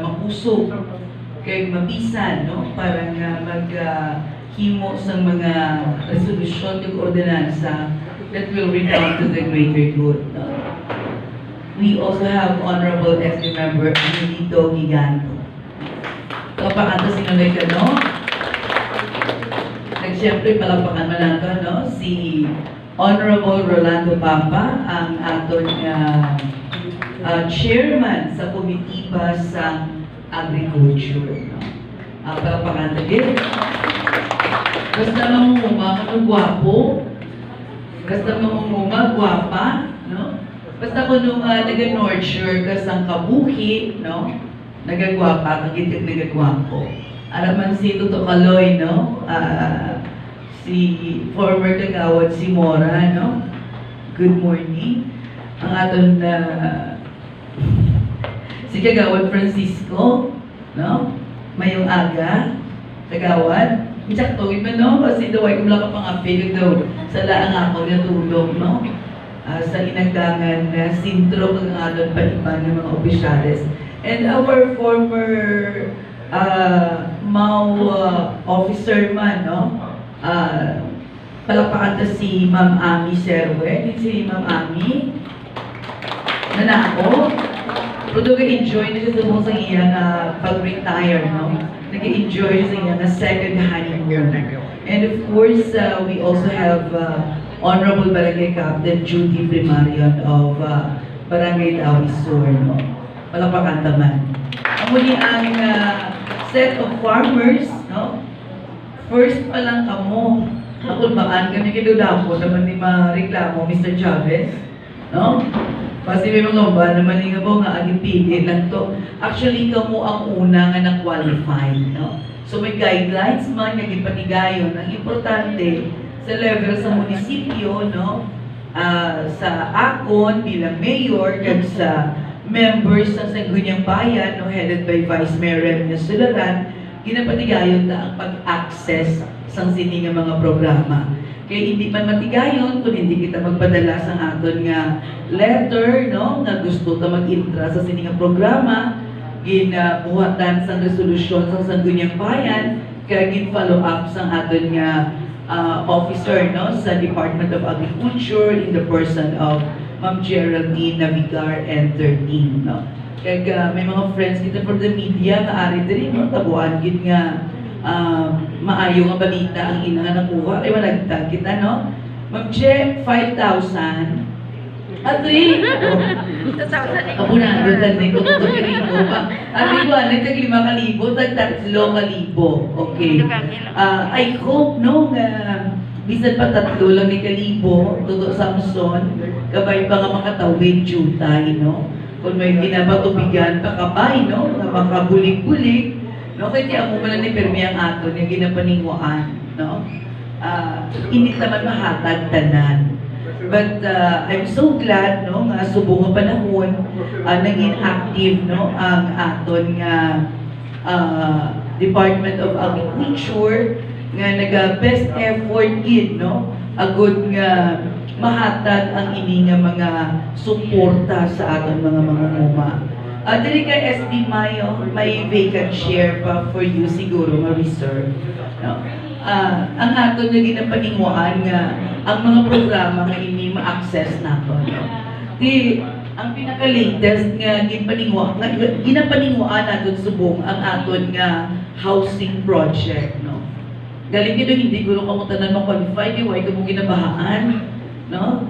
mapuso kay mabisan, no? Para nga maghimo sa mga resolusyon ng ordinansa that will redound to the greater good. No? We also have Honorable SD Member Angelito Giganto. Kapag sinunay ka, no? Siyempre, palapakan mo nato, no? Si Honorable Rolando Papa, ang aton chairman sa komitiba sa agriculture. No? Palapakan din. Basta mamumuma, gwapo. Basta mamumuma, gwapa. No? Basta kung naga-nurture ka sa kabuhi, no? Nagagwapa, kagitig nagagwapo. Araman si Tuto Kaloy, no? Si former kagawad si Mora, no? Good morning. Ang aton si kagawad Francisco, no? Mayong aga, kagawad. Insakto, iba, no? Kasi daway kung lang ka pang apig daw sa laang ako natulog, no? Sa inagdangan na sintro kang aton pa iba ng mga opisyales. And our former officer man, no? Palapakan ta si Ma'am Ami Serwe. Si Ma'am Ami, nanako. Pero nag-enjoy na siya sa mga iyang pag-retire, no? Nag-enjoy sa iyang second honeymoon. And of course, we also have Honorable Barangay Captain Judy Primarion of Barangay Tawi Sur, no? Palapakan taman. Ang muli ang set of farmers, no? First pa lang kamo, nakulbaan kami kinudapo naman ni ma-reklamo Mr. Chavez, no? Kasi may mga ba naman nga po nga aging pili lang to. Actually, kamo ang una nga na-qualify, no? So may guidelines man, naging patigayon. Ang importante, sa level sa munisipyo, no? Sa ACON bilang mayor, kag sa members ng Sangguniang Bayan, no, headed by Vice Mayor Remnya Sularan, ginapatigayon na ang pag-access sa sini nga mga programa. Kaya hindi man matigayon kung hindi kita magpadala sa aton nga letter, no, na gusto ta mag-intra sa sini nga programa, ginabuhatan sa resolusyon sa Sangguniang Bayan, kaya gin-follow up sa aton nga officer, no, sa Department of Agriculture in the person of Ma'am Geraldine Navigar and 13, no? Kaya may mga friends kita for the media na ari din, no? Tabuan gid nga maayo nga balita ang ina nga nakuha. Ay malagtag kita, no? Ma'am Che, 5,000. At 3. Abunado tan ni ko to kiriko pa. Abi ko nagtag 5,000, tag 3,000. Okay. I hope, no, nga bisan pa 3 lang ni kalibo, Toto Samson, kabay pa nga makatawid jutay, no? Kung may ginapatubigan pa kabay, no? Nga makabulig-bulig, no? Kaya mo man ni permi ang ato niya ginapaninguan, no? Hindi naman mahatag tanan. But I'm so glad, no, nga subong nga panahon, naging active, no, ang aton nga Department of Agriculture, nga naga-best effort gid, no? Agud nga mahatag ang ini nga mga suporta sa aton mga mangunguma. Dili ka SB Mayo, may vacant share pa for you siguro ma-reserve, no? Ang aton nga ginapaninguan nga ang mga programa nga ini ma-access nato, no? Ang pinaka-latest nga ginapaninguan naton subong ang aton nga housing project, no? Galing kito, hindi guro ka mo tanan ma-qualify, di way ka mo ginabahaan, no?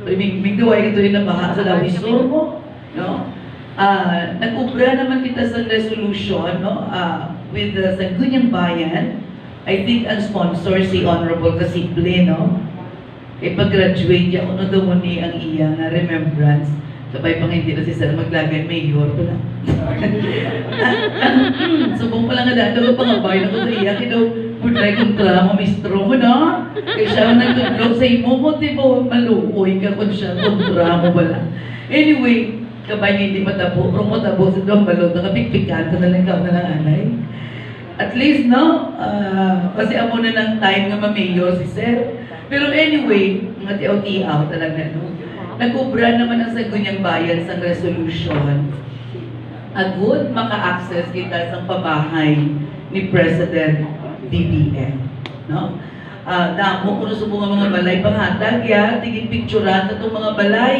May gaway ka ito ginabaha sa lawisor mo, no? Nag-ubra naman kita sa resolution, no? With the Sangguniang Bayan. I think ang sponsor si Honorable Kasiple, no? Pag-graduate niya, ano daw mo ni ang iyang remembrance. Sabay pang hindi na si Sir maglagan, mayor pala. Subong pala nga daan, daw pangabay na ko sa iya, kaya daw, putay kong tramo, mistro mo na. Kaya siya nagtutulog sa imo mo, di ba, maluoy ka kung siya, kung tramo pala. Anyway, kabay nga hindi matabo, pero matabo sa doon balot, nakapikpikan ka na lang ka na ng anay. At least, no, kasi amo na ng time nga ma-mayor si Sir. Pero anyway, mga tiaw-tiaw talaga, no? Nag-ubra naman ang Sangguniang Bayan sa resolution agud maka-access kita sa pabahay ni President BBM, no? Damo kuno sa mga balay panghatag ya, tigit picturean sa itong mga balay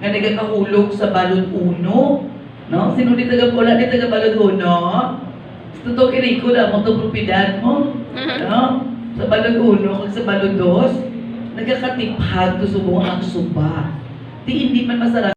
nga nagakahulog sa balon uno, no? Sino di taga pula, di taga balon uno? Totoo kiniko na mo itong propiedad mo, no? Sa balon uno, kung sa balon dos, nagkakatiphag to subong ang suba. Di hindi man masarap